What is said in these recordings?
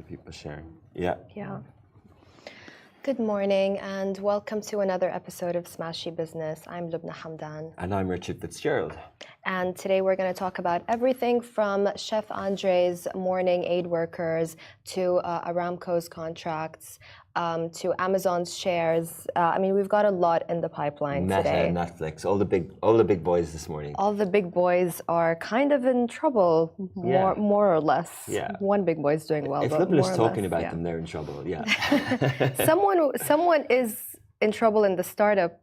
of people sharing. Yeah. Yeah. Good morning and welcome to another episode of Smashi Business. I'm Lubna Hamdan. And I'm Richard Fitzgerald. And today we're going to talk about everything from Chef Andre's mourning aid workers to Aramco's contracts to Amazon's shares. I mean, we've got a lot in the pipeline today. Meta, Netflix, all the big boys this morning. All the big boys are kind of in trouble, more or less. Yeah. One big boy is doing well, if but Lubna's more or talking less, about them, they're in trouble. Yeah. Someone is in trouble in the startup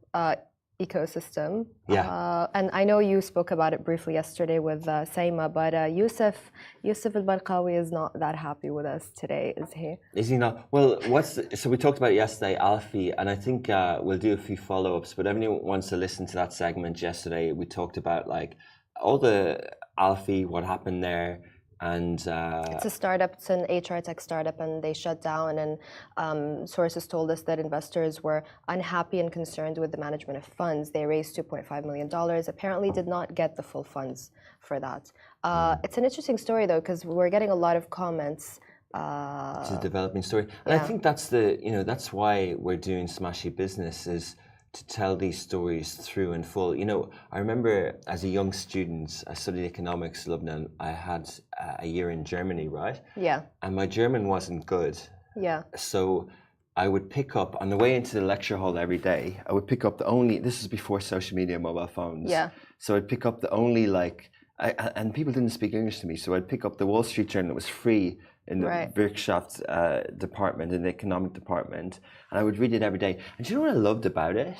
ecosystem. Yeah. And I know you spoke about it briefly yesterday with Saima, but Yusuf al-Barqawi is not that happy with us today, is he? Is he not? Well, so we talked about it yesterday, Alfie, and I think we'll do a few follow-ups, but anyone wants to listen to that segment yesterday, we talked about like all the Alfie, what happened there, and it's a startup, it's an HR tech startup, and they shut down, and sources told us that investors were unhappy and concerned with the management of funds. They raised $2.5 million, apparently did not get the full funds for that. It's an interesting story though, because we're getting a lot of comments. It's a developing story. And I think that's that's why we're doing Smashi Business, is to tell these stories through and full. You know, I remember as a young student, I studied economics, Lebanon. I had a year in Germany, right? Yeah. And my German wasn't good. Yeah. So I would pick up, on the way into the lecture hall every day, I would pick up this is before social media, mobile phones. Yeah. So I'd pick up the only and people didn't speak English to me, so I'd pick up the Wall Street Journal that was free in the Wirtschaft department, in the economic department, and I would read it every day. And do you know what I loved about it?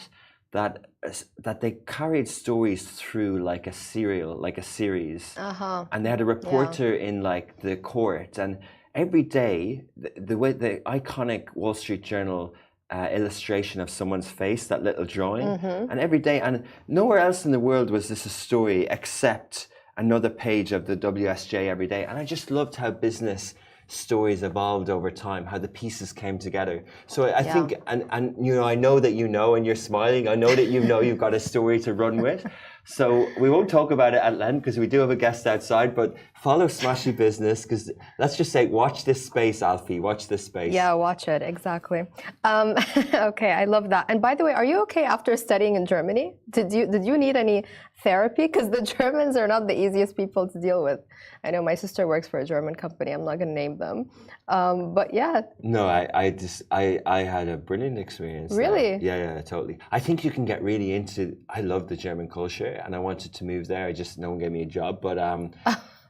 That they carried stories through like a series, and they had a reporter in like the court, and every day the way the iconic Wall Street Journal illustration of someone's face, that little drawing, and every day, and nowhere else in the world was this a story except another page of the WSJ every day. And I just loved how business stories evolved over time, how the pieces came together. So I think, and you know, I know that you know, and you're smiling, I know that you know you've got a story to run with. So we won't talk about it at length because we do have a guest outside, but follow Smashi Business, because let's just say, watch this space, Alfie, watch this space. Yeah, watch it, exactly. Okay, I love that. And by the way, are you okay after studying in Germany? Did you need any therapy? Because the Germans are not the easiest people to deal with. I know my sister works for a German company, I'm not going to name them. But yeah. No, I had a brilliant experience. Really? Yeah, totally. I think you can get really into, I love the German culture and I wanted to move there. No one gave me a job, but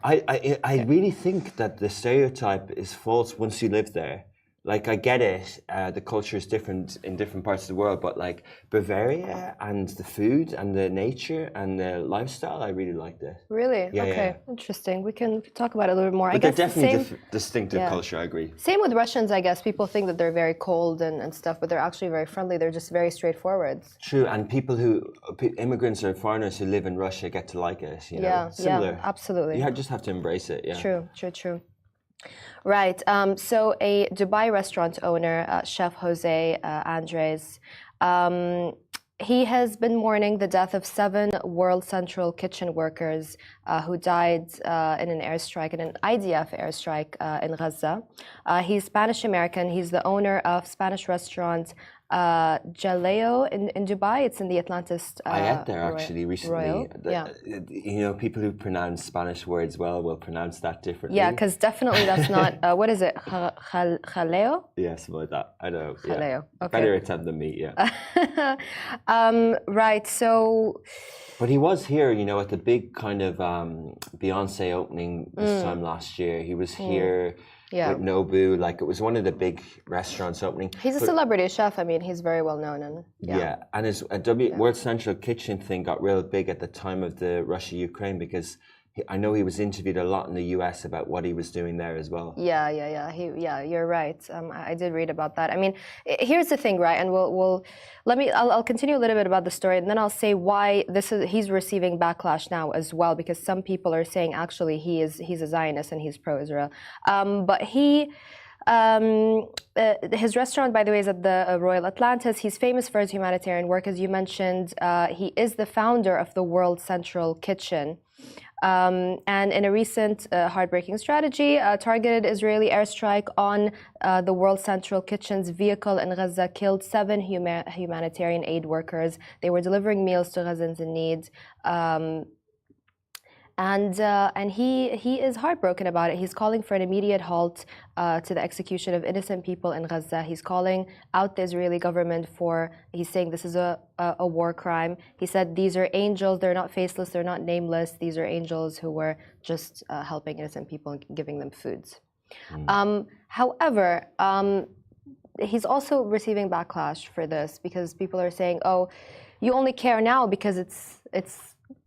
I really think that the stereotype is false once you live there. Like, I get it, the culture is different in different parts of the world, but like Bavaria and the food and the nature and the lifestyle, I really liked it. Really? Yeah, okay, interesting. We can talk about it a little bit more. But they're definitely distinctive culture, I agree. Same with Russians, I guess. People think that they're very cold and stuff, but they're actually very friendly. They're just very straightforward. True, and immigrants or foreigners who live in Russia get to like it, you know? Yeah, similar. Yeah, absolutely. You just have to embrace it, yeah. True. Right. So a Dubai restaurant owner, Chef Jose Andres, he has been mourning the death of 7 World Central Kitchen workers who died in an airstrike, in an IDF airstrike in Gaza. He's Spanish-American. He's the owner of Spanish restaurant Jaleo in Dubai. It's in the Atlantis. I ate there actually recently. Yeah. You know, people who pronounce Spanish words well will pronounce that differently. Yeah, because definitely that's not. What is it? Jaleo? Yeah, something like that. I know. Jaleo. Yeah. Okay. Better attempt than me. Yeah. Right. So. But he was here, you know, at the big kind of Beyonce opening this time last year. He was here. With Nobu, like it was one of the big restaurants opening. He's a celebrity chef. I mean, he's very well known, and and his World Central Kitchen thing got real big at the time of the Russia-Ukraine, because I know he was interviewed a lot in the US about what he was doing there as well. Yeah. You're right. I did read about that. I mean, here's the thing, right? And I'll continue a little bit about the story, and then I'll say why he's receiving backlash now as well, because some people are saying actually he's a Zionist and he's pro-Israel. But his restaurant, by the way, is at the Royal Atlantis. He's famous for his humanitarian work, as you mentioned. He is the founder of the World Central Kitchen. And in a recent heartbreaking strategy, a targeted Israeli airstrike on the World Central Kitchen's vehicle in Gaza killed 7 humanitarian aid workers. They were delivering meals to Gazans in need. And he is heartbroken about it. He's calling for an immediate halt to the execution of innocent people in Gaza. He's calling out the Israeli government for, he's saying this is a war crime. He said these are angels, they're not faceless, they're not nameless. These are angels who were just helping innocent people and giving them foods. However, he's also receiving backlash for this because people are saying, oh, you only care now because it's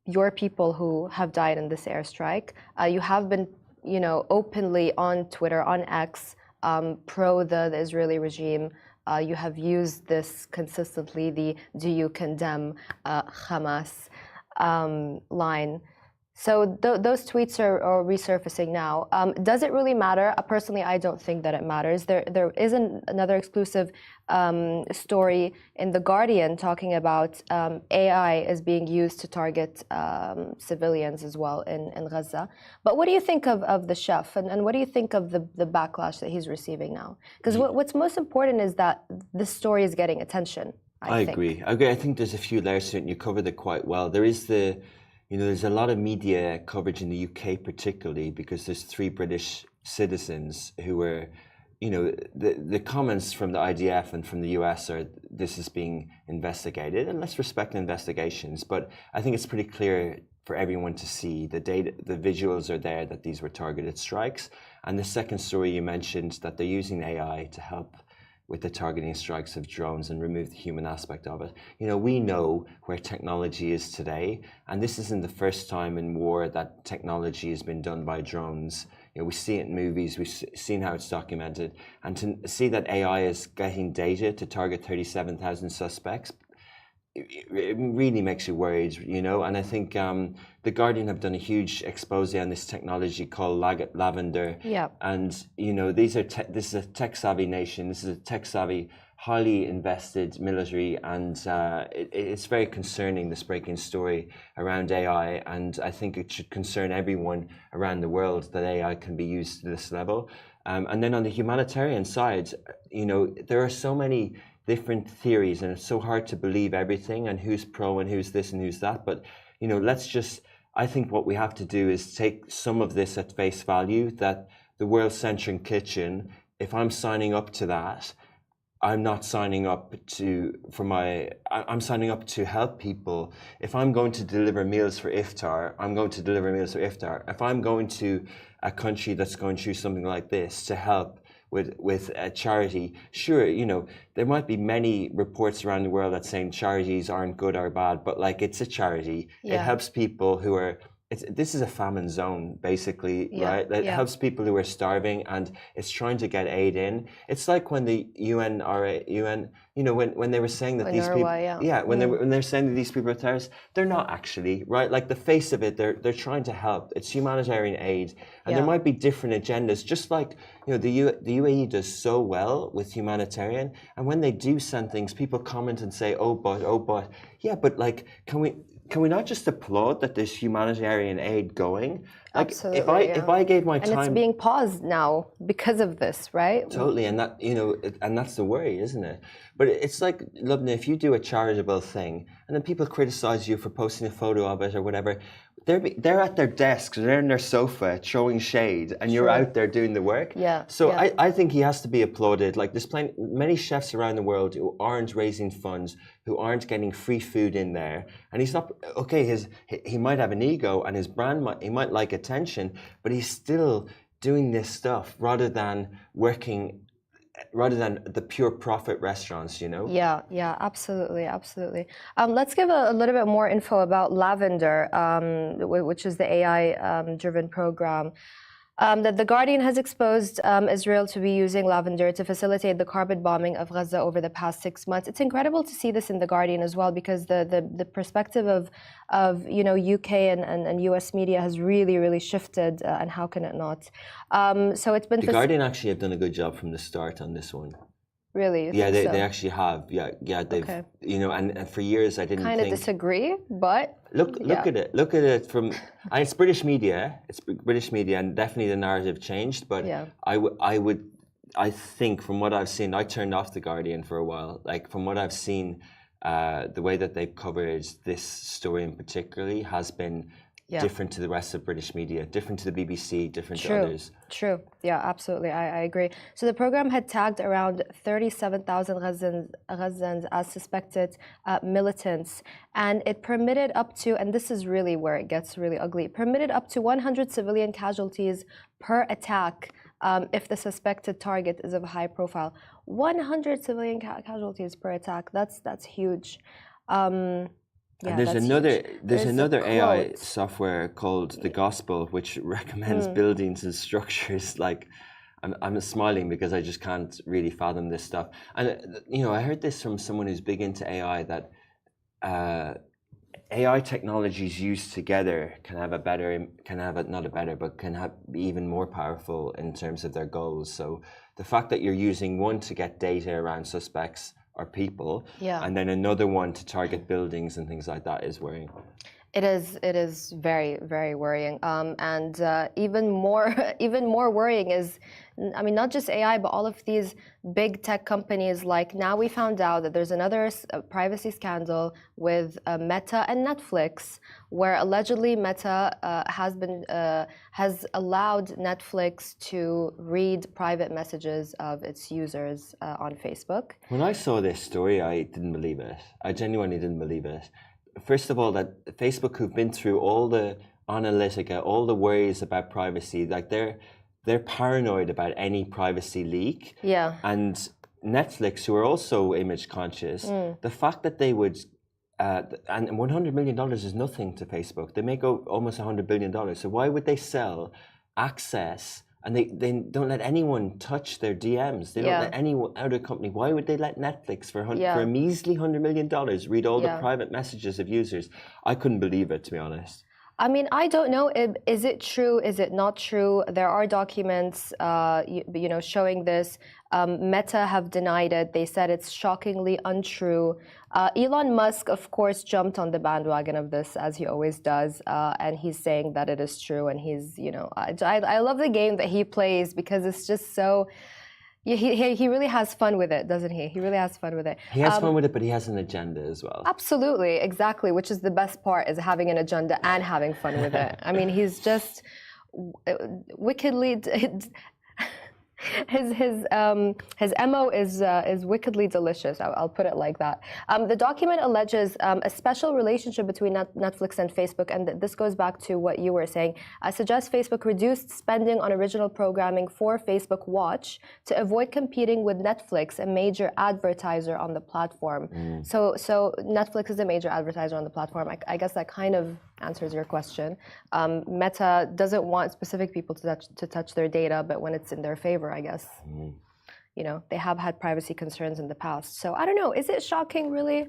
your people who have died in this airstrike. You have been, openly on Twitter, on X, pro the Israeli regime. You have used this consistently, the "Do you condemn Hamas" line. So those tweets are resurfacing now. Does it really matter? Personally, I don't think that it matters. There is another exclusive story in The Guardian talking about AI is being used to target civilians as well in Gaza. But what do you think of the chef, and what do you think of the backlash that he's receiving now? Because what's most important is that this story is getting attention. I agree. I think there's a few layers to it, and you covered it quite well. There is there's a lot of media coverage in the UK particularly because there's 3 British citizens who were, the comments from the IDF and from the US are this is being investigated, and let's respect investigations. But I think it's pretty clear for everyone to see the data, the visuals are there that these were targeted strikes. And the second story you mentioned that they're using AI to help with the targeting strikes of drones and remove the human aspect of it. We know where technology is today, and this isn't the first time in war that technology has been done by drones. We see it in movies, we've seen how it's documented, and to see that AI is getting data to target 37,000 suspects, it really makes you worried, and I think The Guardian have done a huge expose on this technology called Lavender. Yeah. And, this is a tech-savvy nation, this is a tech-savvy, highly invested military, and it's very concerning, this breaking story around AI, and I think it should concern everyone around the world that AI can be used to this level. And then on the humanitarian side, there are so many different theories, and it's so hard to believe everything and who's pro and who's this and who's that. But I think what we have to do is take some of this at face value, that the World Central Kitchen, if I'm signing up to that, I'm not signing up I'm signing up to help people. If I'm going to deliver meals for iftar, I'm going to deliver meals for iftar. If I'm going to a country that's going through something like this to help with a charity, sure, there might be many reports around the world that saying charities aren't good or bad, but it's a charity. Yeah. It helps people who are, this is a famine zone, basically, right? It helps people who are starving, and it's trying to get aid in. It's like when the UN, when they were saying that these people, when they're saying that these people are terrorists, they're not actually, right? The face of it, they're trying to help. It's humanitarian aid, and there might be different agendas. Just like the UAE does so well with humanitarian, and when they do send things, people comment and say, oh but, yeah, but can we not just applaud that there's humanitarian aid going? Absolutely, if I gave my time, and it's being paused now because of this, right? Totally, and that and that's the worry, isn't it? But it's like, Lubna, if you do a charitable thing and then people criticize you for posting a photo of it or whatever, they're at their desks, they're in their sofa throwing shade, and you're out there doing the work. Yeah. So I think he has to be applauded. There's many chefs around the world who aren't raising funds, who aren't getting free food in there, and he's not okay. He might have an ego, and his brand he might like attention, but he's still doing this stuff rather than the pure profit restaurants, Yeah, absolutely. Let's give a little bit more info about Lavender, which is the AI-driven program. That The Guardian has exposed Israel to be using Lavender to facilitate the carpet bombing of Gaza over the past 6 months. It's incredible to see this in The Guardian as well, because the perspective of UK and US media has really shifted, and how can it not? So it's been... The Guardian actually have done a good job from the start on this one. Really? Yeah, they actually have. Yeah, they've and for years I didn't kind of disagree, but look at it. Look at it from and it's British media. It's British media, and definitely the narrative changed. But I think from what I've seen, I turned off the Guardian for a while. Like from what I've seen, the way that they've covered this story in particularly has been different to the rest of British media, different to the BBC, different to others. True. Yeah, absolutely. I agree. So the program had tagged around 37,000 Gazans as suspected militants, and it permitted up to, and this is really where it gets really ugly, permitted up to 100 civilian casualties per attack if the suspected target is of high profile. 100 civilian casualties per attack. That's huge. And there's another AI software called The Gospel, which recommends buildings and structures. Like, I'm smiling because I just can't really fathom this stuff. And I heard this from someone who's big into AI that AI technologies used together can be even more powerful in terms of their goals. So the fact that you're using one to get data around suspects or people, and then another one to target buildings and things like that is worrying. It is very, very worrying. And even more worrying is, I mean, not just AI, but all of these big tech companies. Like now we found out that there's another privacy scandal with Meta and Netflix, where allegedly Meta has allowed Netflix to read private messages of its users on Facebook. When I saw this story, I didn't believe it. I genuinely didn't believe it. First of all, that Facebook, who've been through all the analytica, all the worries about privacy, like they're paranoid about any privacy leak. Yeah. And Netflix, who are also image conscious, the fact that they would, and $100 million is nothing to Facebook. They make almost $100 billion. So why would they sell access? And they don't let anyone touch their DMs. They don't let any other company. Why would they let Netflix for a measly $100 million read all the private messages of users? I couldn't believe it, to be honest. I mean, I don't know. Is it true? Is it not true? There are documents, showing this. Meta have denied it. They said it's shockingly untrue. Elon Musk, of course, jumped on the bandwagon of this, as he always does, and he's saying that it is true. And he's, I love the game that he plays because it's just so. He really has fun with it, doesn't he? He really has fun with it. He has fun with it, but he has an agenda as well. Absolutely, exactly, which is the best part, is having an agenda and having fun with it. I mean, he's just wickedly... His MO is wickedly delicious. I'll put it like that. The document alleges a special relationship between Netflix and Facebook, and this goes back to what you were saying. Suggests Facebook reduced spending on original programming for Facebook Watch to avoid competing with Netflix, a major advertiser on the platform. So Netflix is a major advertiser on the platform. I guess that kind of answers your question. Meta doesn't want specific people to touch their data, but when it's in their favor, I guess, they have had privacy concerns in the past. So I don't know. Is it shocking, really?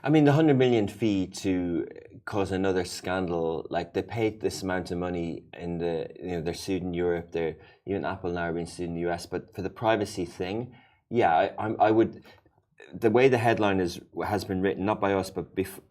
I mean, the 100 million fee to cause another scandal, like they paid this amount of money in they're sued in Europe. Even Apple now are being sued in the US. But for the privacy thing, I would. The way the headline has been written, not by us, but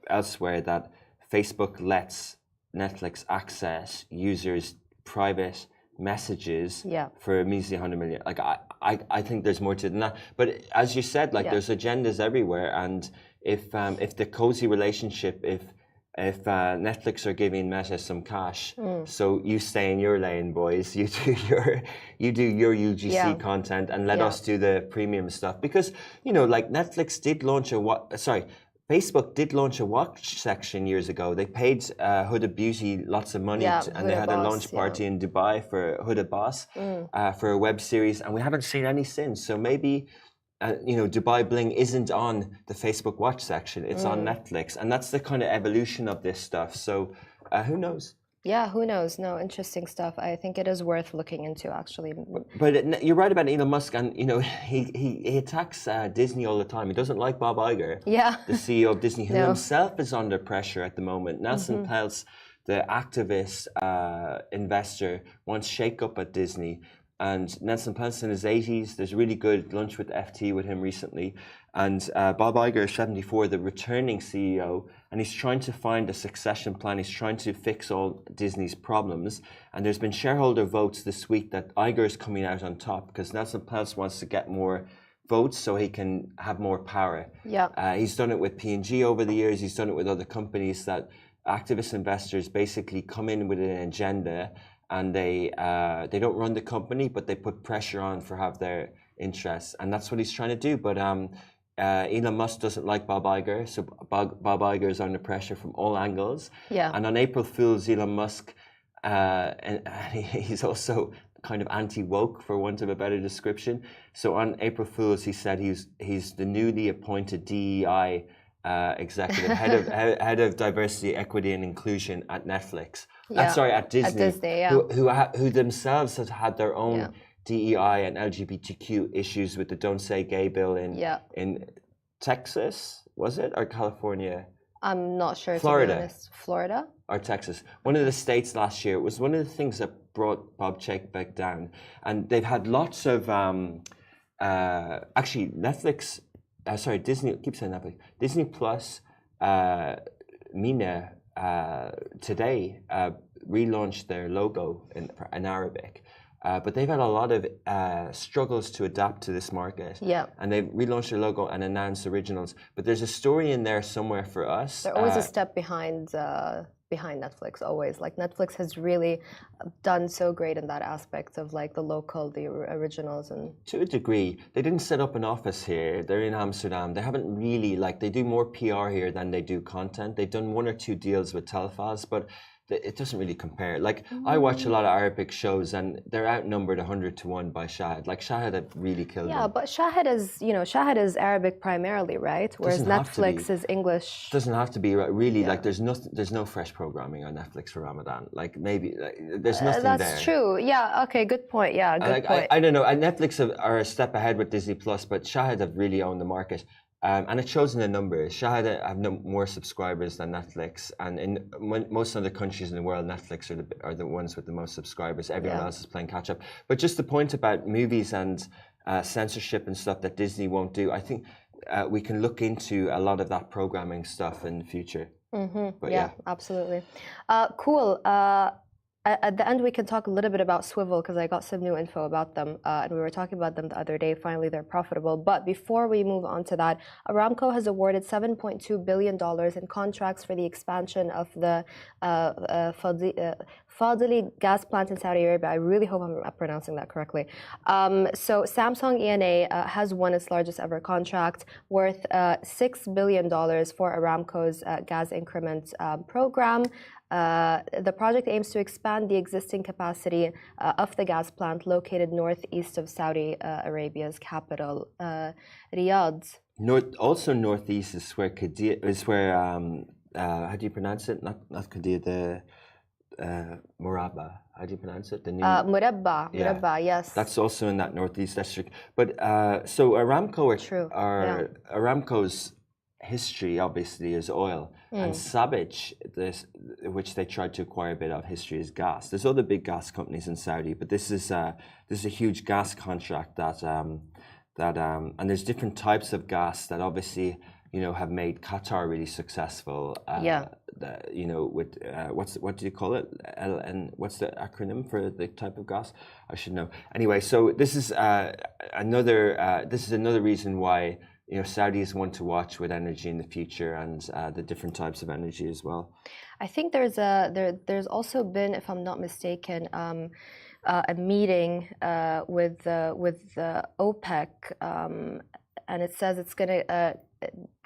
elsewhere, that Facebook lets Netflix access users' private messages for a measly 100 million. Like I think there's more to it than that. But as you said, like there's agendas everywhere, and if the cozy relationship, if Netflix are giving Meta some cash, so you stay in your lane, boys. You do your UGC content, and let us do the premium stuff. Because like Netflix did launch Facebook did launch a watch section years ago. They paid Huda Beauty lots of money, and they had a launch party in Dubai for Huda Boss for a web series, and we haven't seen any since. So maybe, Dubai Bling isn't on the Facebook watch section; it's on Netflix, and that's the kind of evolution of this stuff. So who knows? Yeah, who knows? No, interesting stuff. I think it is worth looking into, actually. But you're right about Elon Musk, and he attacks Disney all the time. He doesn't like Bob Iger, the CEO of Disney, who himself is under pressure at the moment. Nelson Peltz, the activist investor, wants shake-up at Disney. and Nelson Peltz in his 80s. There's a really good lunch with FT with him recently. And Bob Iger is 74, the returning CEO, and he's trying to find a succession plan. He's trying to fix all Disney's problems. And there's been shareholder votes this week that Iger is coming out on top because Nelson Peltz wants to get more votes so he can have more power. Yeah. He's done it with P&G over the years. He's done it with other companies that activist investors basically come in with an agenda, and they don't run the company, but they put pressure on for have their interests, and that's what he's trying to do. But Elon Musk doesn't like Bob Iger, so Bob Iger is under pressure from all angles. Yeah. And on April Fool's, Elon Musk, and he's also kind of anti-woke, for want of a better description. So on April Fool's, he said he's the newly appointed DEI executive, head of diversity, equity, and inclusion at Netflix. Yeah. At Disney. At Disney, yeah. Who themselves have had their own DEI and LGBTQ issues with the Don't Say Gay bill in Texas, was it, or California? I'm not sure. Florida. To be honest. Florida or Texas. One of the states last year. It was one of the things that brought Bob Chapek down, and they've had lots of actually Netflix. Disney. I keep saying Netflix. Disney Plus. Mina today relaunched their logo in Arabic. But they've had a lot of struggles to adapt to this market. Yeah. And they've relaunched their logo and announced originals. But there's a story in there somewhere for us. They're always a step behind Netflix, always. Like Netflix has really done so great in that aspect of like the local, the originals. And to a degree, they didn't set up an office here. They're in Amsterdam. They haven't really, they do more PR here than they do content. They've done 1 or 2 deals with Telfaz, but it doesn't really compare. I watch a lot of Arabic shows, and they're outnumbered 100-1 by Shahid. Shahid had really killed them. Yeah, but Shahid is Arabic primarily, right? Whereas Netflix is English. Doesn't have to be really. There's no fresh programming on Netflix for Ramadan. There's nothing there. That's true. Yeah. Okay. Good point. Yeah. Good point. I don't know. Netflix are a step ahead with Disney Plus, but Shahid have really owned the market. And it shows in the numbers. Shahid have more subscribers than Netflix, and in most other countries in the world, Netflix are the ones with the most subscribers. Everyone else is playing catch up. But just the point about movies and censorship and stuff that Disney won't do, I think we can look into a lot of that programming stuff in the future. Mm-hmm. Yeah, absolutely. Cool. At the end, we can talk a little bit about Swivel because I got some new info about them, and we were talking about them the other day. Finally, they're profitable. But before we move on to that, Aramco has awarded $7.2 billion in contracts for the expansion of the Fadhili gas plant in Saudi Arabia. I really hope I'm pronouncing that correctly. So Samsung E&A has won its largest ever contract worth $6 billion for Aramco's gas increment program. The project aims to expand the existing capacity of the gas plant located northeast of Saudi Arabia's capital, Riyadh. Also northeast is where how do you pronounce it? Not Qadiyah, the Murabba. How do you pronounce it? The new Murabba, yes. That's also in that northeast district. But so Aramco Aramco's history obviously is oil, and Sabich, which they tried to acquire a bit of history, is gas. There's other big gas companies in Saudi, but this is a huge gas contract that and there's different types of gas that obviously have made Qatar really successful. With what do you call it? And what's the acronym for the type of gas? I should know. Anyway, so this is another reason why Saudis want to watch with energy in the future, and the different types of energy as well. I think there's also been, if I'm not mistaken, a meeting with OPEC, and it says it's going to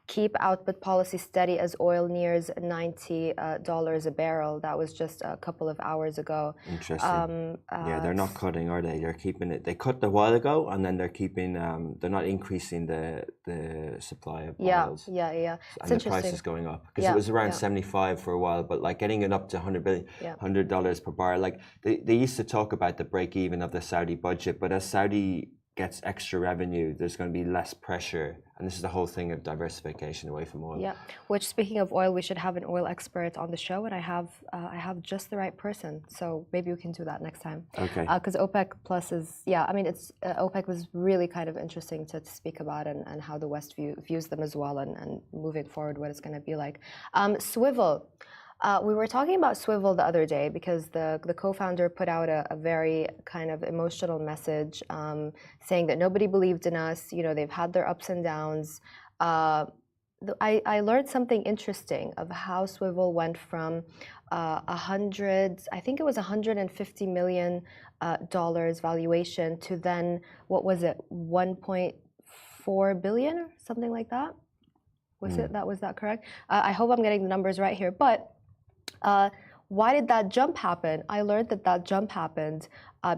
keep output policy steady as oil nears $90 a barrel. That was just a couple of hours ago. Interesting. They're not cutting, are they? They're keeping it. They cut a while ago, and then they're keeping. They're not increasing the supply of oils. Yeah. And the price is going up because it was around 75 for a while, but getting it up to $100 per barrel. They used to talk about the break even of the Saudi budget, but as Saudi gets extra revenue, there's going to be less pressure. And this is the whole thing of diversification away from oil. Yeah. Which, speaking of oil, we should have an oil expert on the show, and I have just the right person. So maybe we can do that next time. Okay. Because OPEC Plus is, I mean, it's OPEC was really kind of interesting to speak about, and how the West views them as well, and moving forward, what it's going to be like. Swivel. We were talking about Swivel the other day because the co-founder put out a very kind of emotional message, saying that nobody believed in us. They've had their ups and downs. I learned something interesting of how Swivel went from I think it was $150 million valuation to then, what was it, 1.4 billion or something like that? Was that correct? I hope I'm getting the numbers right here, but. Why did that jump happen? I learned that jump happened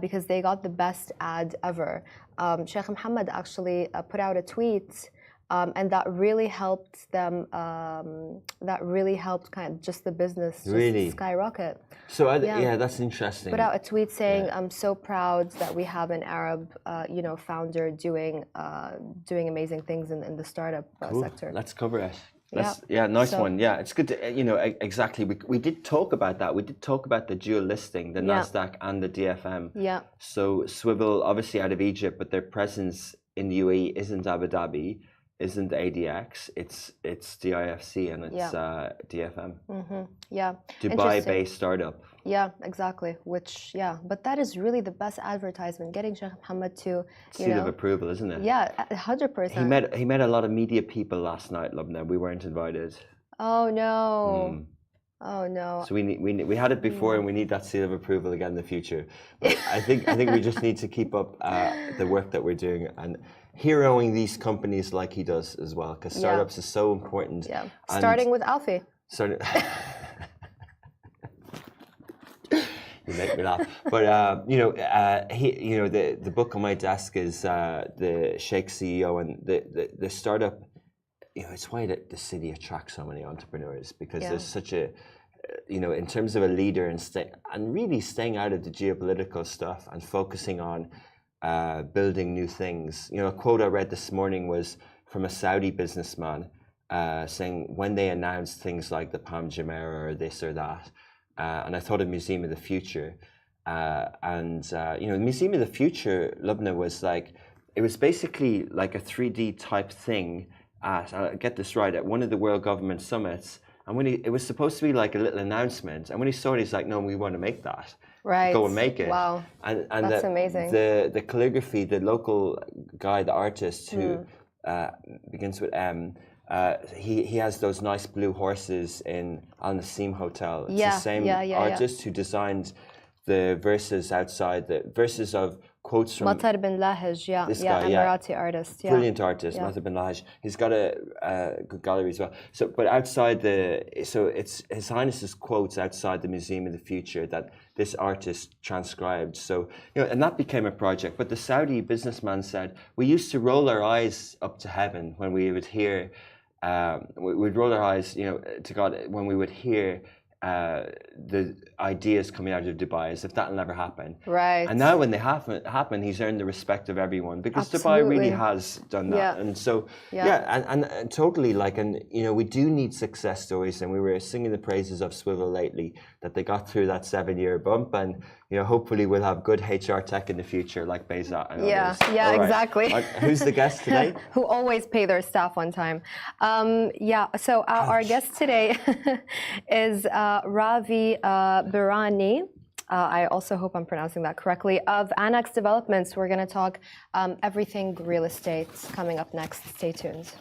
because they got the best ad ever. Sheikh Mohammed actually put out a tweet, and that really helped them. That really helped kind of just the business just skyrocket. So that's interesting. Put out a tweet saying, "I'm so proud that we have an Arab, founder doing amazing things in the startup sector." Let's cover it. Nice one. Yeah, it's good to, exactly. We did talk about that. We did talk about the dual listing, the NASDAQ and the DFM. Yeah. So Swivel, obviously out of Egypt, but their presence in the UAE isn't Abu Dhabi, isn't ADX. It's the IFC and it's DFM. Mm-hmm. Yeah. Dubai-based startup. Yeah, exactly. But that is really the best advertisement. Getting Sheikh Mohammed to seal of approval, isn't it? Yeah, 100%. He met a lot of media people last night, Lubna. We weren't invited. Oh no. Oh no. So we had it before, and we need that seal of approval again in the future. But I think we just need to keep up the work that we're doing and heroing these companies like he does as well, because startups is so important. Yeah. Starting with Alfie. You make me laugh. But the book on my desk is the Sheikh CEO, and the startup. It's why the city attracts so many entrepreneurs, because there's such a, in terms of a leader and really staying out of the geopolitical stuff and focusing on building new things. A quote I read this morning was from a Saudi businessman saying when they announced things like the Palm Jumeirah or this or that. And I thought of Museum of the Future, the Museum of the Future, Lubna, was it was basically like a 3D type thing get this right, at one of the World Government Summits, and when it was supposed to be like a little announcement, and when he saw it, he's like, "No, we want to make that. Right, go and make it." Wow, and that's amazing. The calligraphy, the local guy, the artist who begins with M. He has those nice blue horses in Al Nassim Hotel. It's the same artist who designed the verses outside, the verses of quotes from Matar bin Lahij, Emirati artist. Yeah. Brilliant artist, Matar bin Lahij. He's got a good gallery as well. So, but outside it's His Highness's quotes outside the Museum of the Future that this artist transcribed. So, and that became a project. But the Saudi businessman said, we used to roll our eyes up to heaven when we would hear, we'd roll our eyes, to God when we would hear the ideas coming out of Dubai, as if that'll never happen. Right. And now when they happen, he's earned the respect of everyone, because Dubai really has done that. Yeah. And so, and totally we do need success stories, and we were singing the praises of Swivel lately, that they got through that 7-year bump, and hopefully we'll have good HR tech in the future, like Beza and others. Yeah, right. Exactly. Who's the guest today? Who always pay their staff on time. So our guest today is Ravi Birani. I also hope I'm pronouncing that correctly, of Annex Developments. We're going to talk everything real estate coming up next. Stay tuned.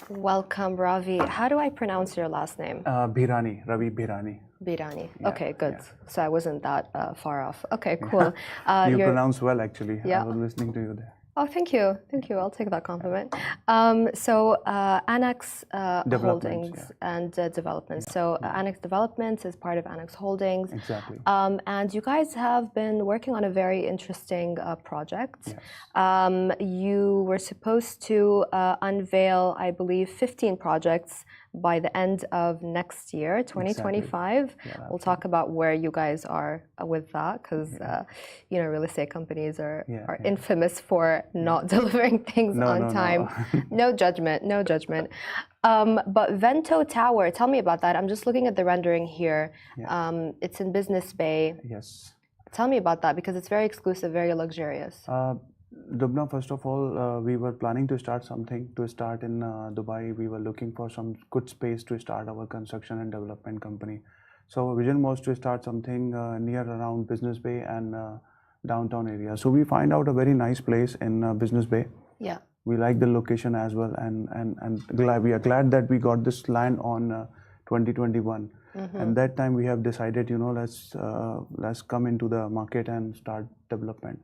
Welcome, Ravi. How do I pronounce your last name? Bhirani, Ravi Bhirani. Bhirani. Yeah, Okay, good. yeah. So I wasn't that far off. Okay, cool. You pronounce well, actually. Yeah. I was listening to you there. Oh, thank you. Thank you. I'll take that compliment. Annex Holdings and Development. Yeah. So Annex Development is part of Annex Holdings. Exactly. And you guys have been working on a very interesting project. Yes. You were supposed to unveil, I believe, 15 projects by the end of next year, 2025. Exactly. Yeah, we'll talk about where you guys are with that, because real estate companies are infamous for not delivering things on time. No judgment, no judgment. But Vento Tower, tell me about that. I'm just looking at the rendering here. Yeah. It's in Business Bay. Yes. Tell me about that, because it's very exclusive, very luxurious. Dubna, first of all, we were planning to start something to start in Dubai. We were looking for some good space to start our construction and development company. So our vision was to start something near around Business Bay and downtown area. So we find out a very nice place in Business Bay. Yeah. We like the location as well, and we are glad that we got this land on 2021. And that time we have decided, let's come into the market and start development.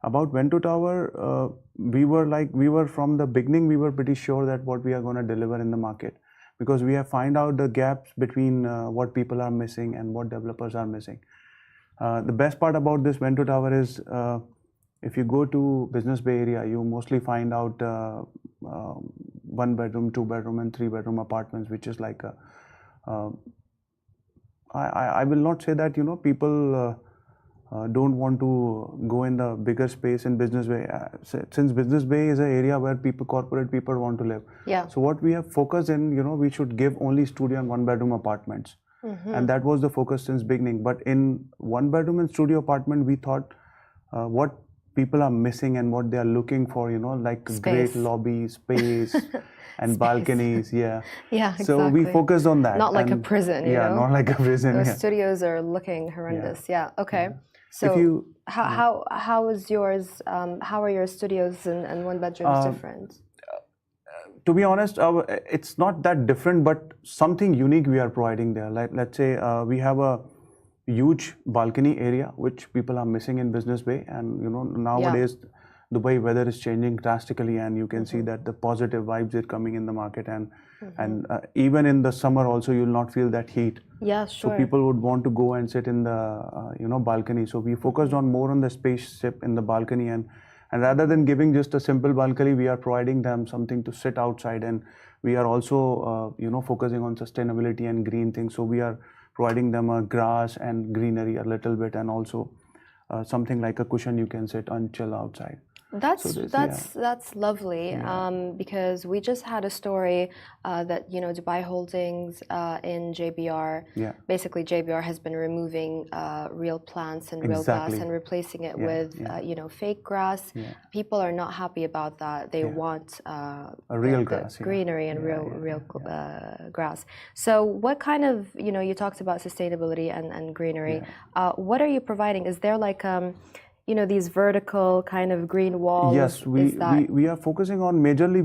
About Vento Tower, we were from the beginning, we were pretty sure that what we are going to deliver in the market, because we have find out the gaps between what people are missing and what developers are missing. The best part about this Vento Tower is, if you go to Business Bay area, you mostly find out 1 bedroom, 2 bedroom and 3 bedroom apartments, which is like I will not say that, people don't want to go in the bigger space in Business Bay, since Business Bay is an area where corporate people want to live. Yeah. So what we have focused in, we should give only studio and 1 bedroom apartments. And that was the focus since beginning. But in 1 bedroom and studio apartment, we thought what people are missing and what they are looking for, like space. Great lobby, space and balconies. Yeah. Yeah, exactly. So we focused on that. Not like a prison, you know? not like a prison. Those studios are looking horrendous. Yeah. Okay. Yeah. So how is yours? How are your studios and 1 bedrooms different? To be honest, it's not that different, but something unique we are providing there. Like, let's say we have a huge balcony area which people are missing in Business Bay, and nowadays Dubai weather is changing drastically, and you can see that the positive vibes are coming in the market, and even in the summer also you'll not feel that heat. Yeah, sure. So people would want to go and sit in the balcony. So we focused on more on the spaceship in the balcony, and rather than giving just a simple balcony, we are providing them something to sit outside, and we are also focusing on sustainability and green things. So we are providing them a grass and greenery a little bit, and also something like a cushion you can sit and chill outside. That's lovely, because we just had a story that Dubai Holdings in JBR, basically JBR has been removing real plants and real grass and replacing it with fake grass. People are not happy about that. They want a real grass, greenery and real grass. So what kind of you talked about sustainability and greenery. What are you providing? Is there like these vertical kind of green walls? Yes, we are focusing on majorly.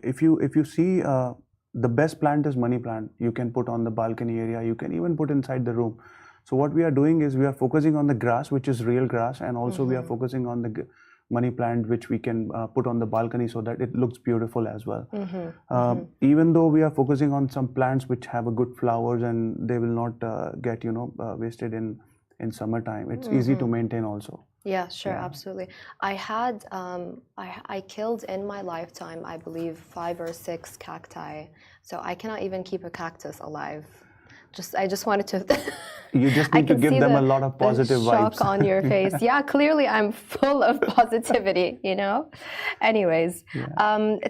If you see, the best plant is money plant. You can put on the balcony area. You can even put inside the room. So what we are doing is we are focusing on the grass, which is real grass, and also we are focusing on the money plant, which we can put on the balcony so that it looks beautiful as well. Even though we are focusing on some plants which have a good flowers and they will not get wasted in summertime. It's easy to maintain also. Yeah, sure, absolutely. I had I killed in my lifetime, I believe, 5 or 6 cacti. So I cannot even keep a cactus alive. I just wanted to. You just need to give them a lot of positive vibes. Shock on your face. Yeah, clearly I'm full of positivity. Anyways,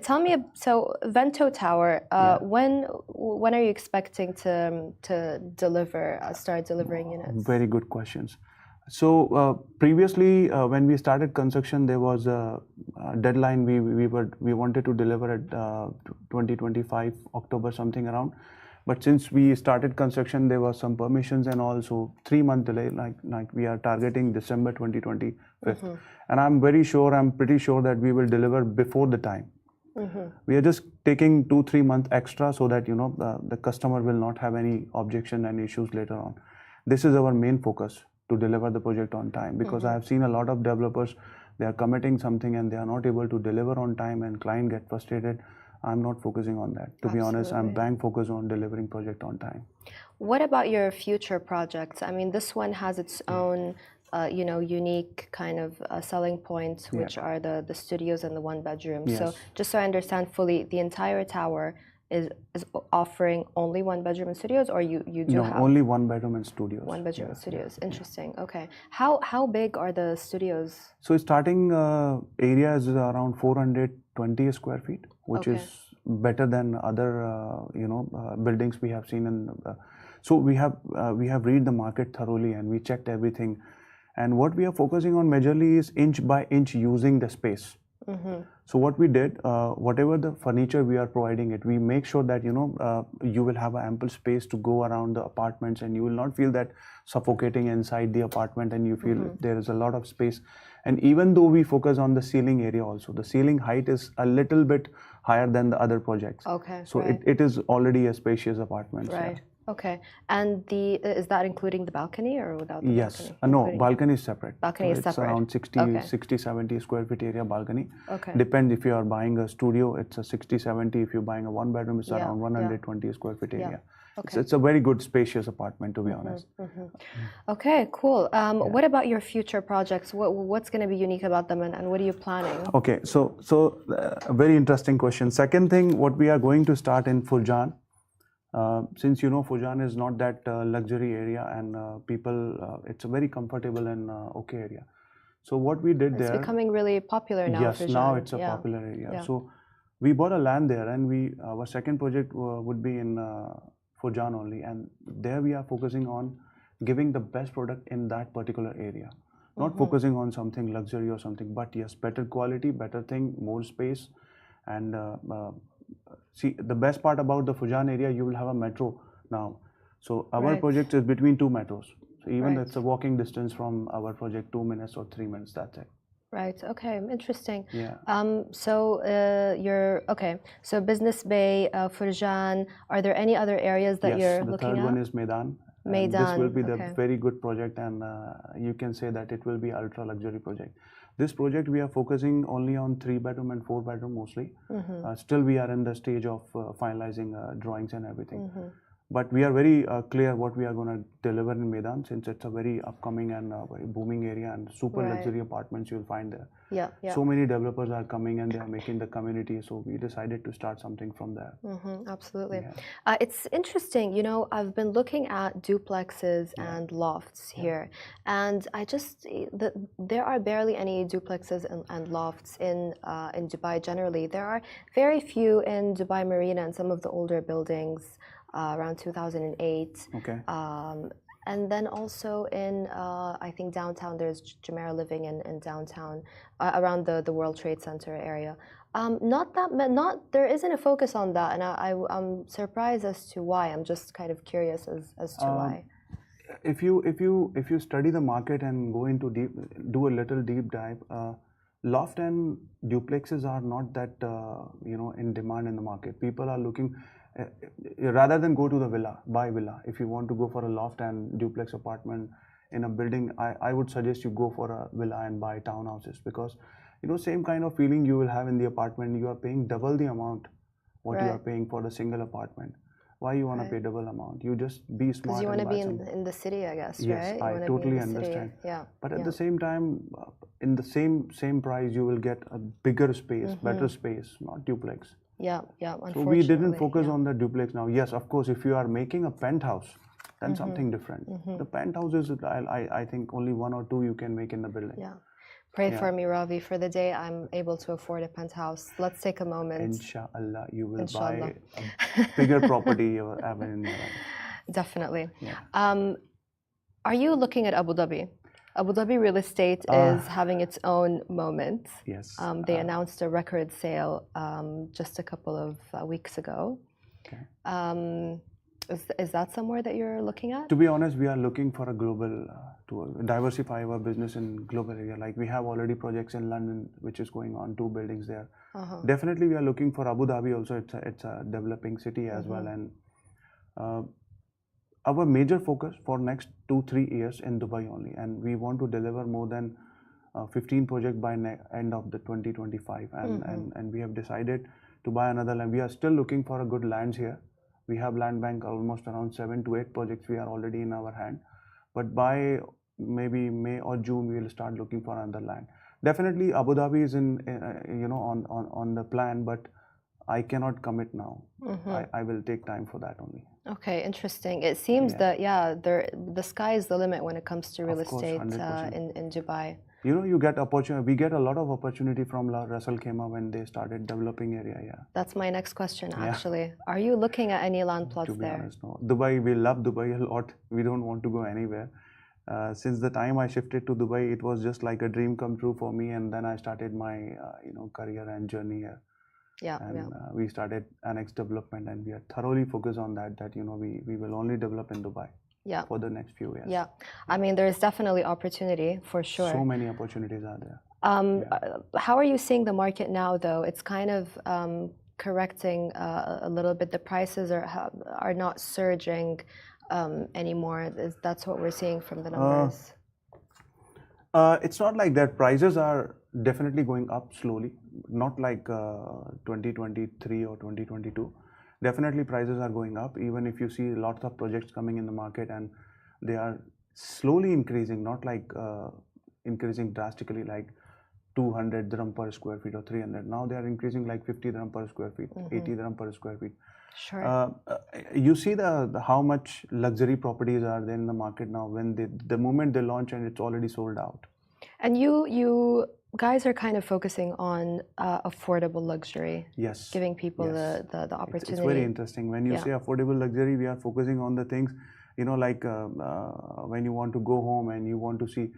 tell me. So Vento Tower. When are you expecting to deliver? Start delivering units? Very good questions. So previously, when we started construction, there was a deadline. We wanted to deliver at 2025 October something around. But since we started construction, there was some permissions and also 3-month delay. Like we are targeting December 2025, and I'm pretty sure that we will deliver before the time. We are just taking 2-3 months extra so that the customer will not have any objection and issues later on. This is our main focus, to deliver the project on time, because I have seen a lot of developers, they are committing something and they are not able to deliver on time and client get frustrated. I'm not focusing on that. To be honest, I'm bang focused on delivering project on time. What about your future projects? I mean, this one has its own unique kind of selling points, which are the studios and the one bedroom. So just so I understand fully, the entire tower is offering only one bedroom and studios, or you do have only one bedroom and studios. One bedroom and studios. Interesting. Okay. How big are the studios? So starting area is around 420 square feet, which is better than other buildings we have seen in. So we have read the market thoroughly and we checked everything, and what we are focusing on majorly is inch by inch using the space. So what we did, whatever the furniture we are providing it, we make sure that you will have an ample space to go around the apartments, and you will not feel that suffocating inside the apartment, and you feel there is a lot of space. And even though we focus on the ceiling area also, the ceiling height is a little bit higher than the other projects. Okay. So it is already a spacious apartment. Right. Yeah. Okay. And is that including the balcony or without the balcony? No, balcony is separate. Balcony is it's separate. Around 60, 70 square feet area balcony. Okay. Depends if you are buying a studio, it's a 60, 70. If you're buying a one bedroom, it's around 120 square feet area. Okay. It's a very good spacious apartment, to be honest. Okay, cool. What about your future projects? What's going to be unique about them, and what are you planning? Okay, so a very interesting question. Second thing, what we are going to start in Furjan. Since Furjan is not that luxury area, and people, it's a very comfortable and okay area. So what we did there, it's becoming really popular now. Yes, Furjan. now it's a popular area. So we bought a land there, and our second project would be in Furjan only, and there we are focusing on giving the best product in that particular area. Not focusing on something luxury or something, but yes, better quality, better thing, more space, and see, the best part about the Furjan area, you will have a metro now. So our project is between 2 metros. So even that's a walking distance from our project, 2 minutes or 3 minutes, that's it. Right. Okay. Interesting. Yeah. So So Business Bay, Furjan. Are there any other areas that you're looking at? The third one is Maidan. Maidan. This will be the very good project, and you can say that it will be ultra luxury project. This project we are focusing only on 3 bedroom and 4 bedroom mostly. Still we are in the stage of finalizing drawings and everything. But we are very clear what we are going to deliver in Maidan, since it's a very upcoming and very booming area, and super luxury apartments you'll find there. Yeah. So many developers are coming and they are making the community, so we decided to start something from there. Absolutely. Yeah. It's interesting, I've been looking at duplexes and lofts here, and there are barely any duplexes and lofts in Dubai generally. There are very few in Dubai Marina and some of the older buildings. Around 2008. Okay. And then also in, I think downtown, there's Jumeirah Living in downtown, around the World Trade Center area. There isn't a focus on that, and I'm surprised as to why. I'm just kind of curious as to why. If you study the market and go into do a little deep dive, loft and duplexes are not that in demand in the market. People are looking. Rather than go to the buy villa. If you want to go for a loft and duplex apartment in a building, I would suggest you go for a villa and buy townhouses, because same kind of feeling you will have in the apartment. You are paying double the amount what you are paying for the single apartment. Why you want to pay double amount? You just be smart. Because you want to be in the city, I guess. Yes, right? I totally understand. Yeah. But at the same time, in the same price, you will get a bigger space, better space, not duplex. Yeah, unfortunately. So we didn't focus on the duplex now. Yes, of course, if you are making a penthouse, then something different. The penthouse is, I think, only 1 or 2 you can make in the building. Yeah. Pray for me, Ravi, for the day I'm able to afford a penthouse. Let's take a moment. Inshallah, you will buy a bigger property ever in your life. Definitely. Yeah. Are you looking at Abu Dhabi? Abu Dhabi real estate is having its own moment. Yes. They announced a record sale just a couple of weeks ago. Okay. Is that somewhere that you're looking at? To be honest, we are looking for a global, to diversify our business in global area. Like we have already projects in London, which is going on, 2 buildings there. Definitely, we are looking for Abu Dhabi also. It's a developing city as well. And our major focus for next 2-3 years in Dubai only. And we want to deliver more than 15 projects by end of the 2025. And we have decided to buy another land. We are still looking for a good lands here. We have land bank almost around 7 to 8 projects we are already in our hand. But by maybe May or June, we will start looking for another land. Definitely Abu Dhabi is in, on the plan, but I cannot commit now. I will take time for that only. Okay, interesting. It seems that, the sky is the limit when it comes to real estate in Dubai. You get opportunity. We get a lot of opportunity from Russell Khema when they started developing area. That's my next question, actually. Are you looking at any land plots there? To be honest, no. Dubai, we love Dubai a lot. We don't want to go anywhere. Since the time I shifted to Dubai, it was just like a dream come true for me. And then I started my, career and journey here. We started Annex development, and we are thoroughly focused on that. We will only develop in Dubai. For the next few years. I mean, there is definitely opportunity for sure. So many opportunities are there. How are you seeing the market now, though? It's kind of correcting a little bit. The prices are not surging anymore. That's what we're seeing from the numbers. It's not like that. Prices are definitely going up slowly. Not like 2023 or 2022. Definitely prices are going up, even if you see lots of projects coming in the market, and they are slowly increasing, not like increasing drastically like 200 dirham per square feet or 300. Now they are increasing like 50 dirham per square feet, 80 dirham per square feet. Sure. You see the how much luxury properties are there in the market now when the moment they launch and it's already sold out. And you guys are kind of focusing on affordable luxury. Yes. Giving people the opportunity. It's very interesting. When you say affordable luxury, we are focusing on the things, like when you want to go home and you want to see,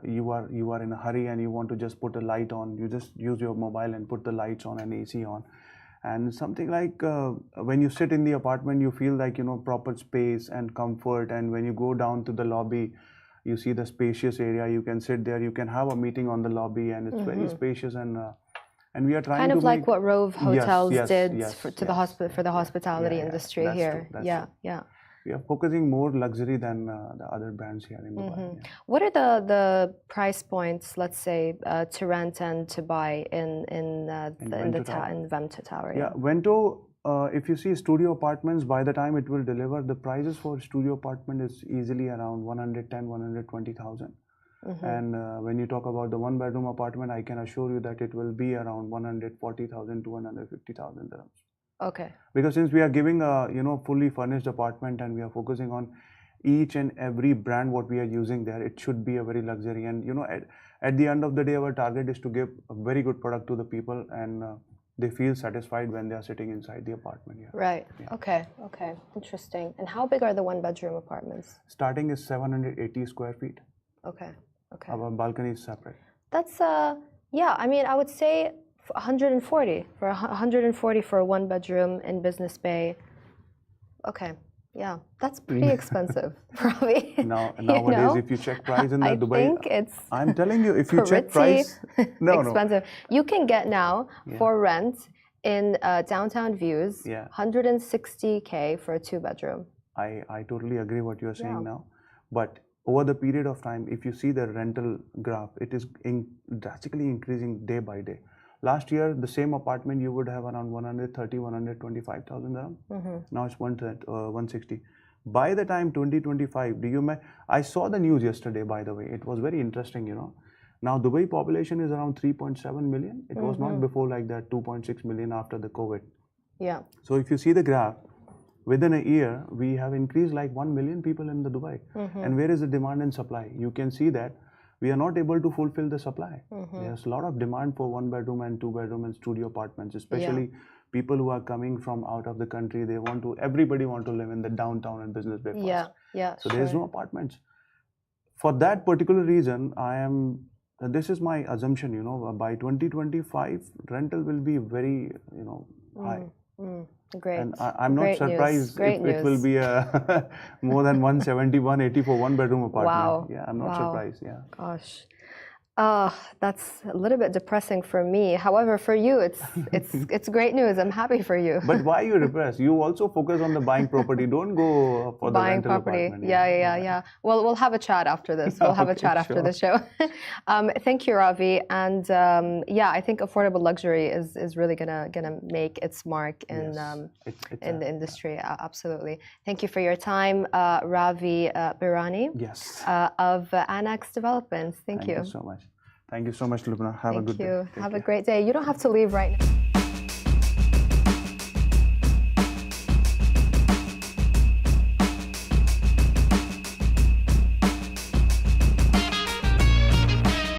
you are in a hurry and you want to just put a light on. You just use your mobile and put the lights on and AC on. And something like when you sit in the apartment, you feel like, proper space and comfort. And when you go down to the lobby, you see the spacious area. You can sit there. You can have a meeting on the lobby, and it's very spacious. And we are trying kind to of like what Rove Hotels did for the hospitality industry here. We are focusing more luxury than the other brands here in Dubai. What are the price points, let's say, to rent and to buy in Vento Tower? Vento. If you see studio apartments, by the time it will deliver, the prices for studio apartment is easily around 110,000, 120,000. And when you talk about the 1-bedroom apartment, I can assure you that it will be around 140,000 to 150,000 dirhams. Okay. Because since we are giving a fully furnished apartment and we are focusing on each and every brand what we are using there, it should be a very luxury. And at the end of the day, our target is to give a very good product to the people, and they feel satisfied when they are sitting inside the apartment. Right. Okay. Interesting. And how big are the 1-bedroom apartments? Starting is 780 square feet. Okay. Our balcony is separate. That's I mean, I would say 140 for a 1-bedroom in Business Bay. Okay. Yeah, that's pretty expensive, probably. Nowadays, if you check price in Dubai, I think it's I'm telling you, if you check price, expensive. You can get now for rent in downtown views, 160K for a 2-bedroom. I totally agree what you're saying now, but over the period of time, if you see the rental graph, it is drastically increasing day by day. Last year, the same apartment you would have around 130, 125,000 dirham. Now it's 160. By the time 2025, I saw the news yesterday, by the way. It was very interesting, Now Dubai population is around 3.7 million. It was not before like that, 2.6 million after the COVID. Yeah. So if you see the graph, within a year, we have increased like 1 million people in the Dubai. And where is the demand and supply? You can see that we are not able to fulfill the supply. There's a lot of demand for 1-bedroom and 2-bedroom and studio apartments, especially people who are coming from out of the country. Everybody want to live in the downtown and Business Bay first. So there's no apartments. For that particular reason, this is my assumption, by 2025, rental will be very, high. Great. And I'm not Great surprised news. if it will be a more than 170, 180 for one-bedroom apartment. Wow. Yeah, I'm not surprised. Yeah. Gosh. That's a little bit depressing for me. However, for you, it's great news. I'm happy for you. But why you depressed? You also focus on the buying property. Don't go for the buying rental property. apartment. Yeah. Well, we'll have a chat after this. We'll have a chat after the show. Thank you, Ravi. And I think affordable luxury is really gonna make its mark in the industry. Absolutely. Thank you for your time, Ravi Birani. Yes. Of Annex Developments. Thank you. Thank you so much. Thank you so much, Lubna. Have a good day. Have a great day. You don't have to leave right now.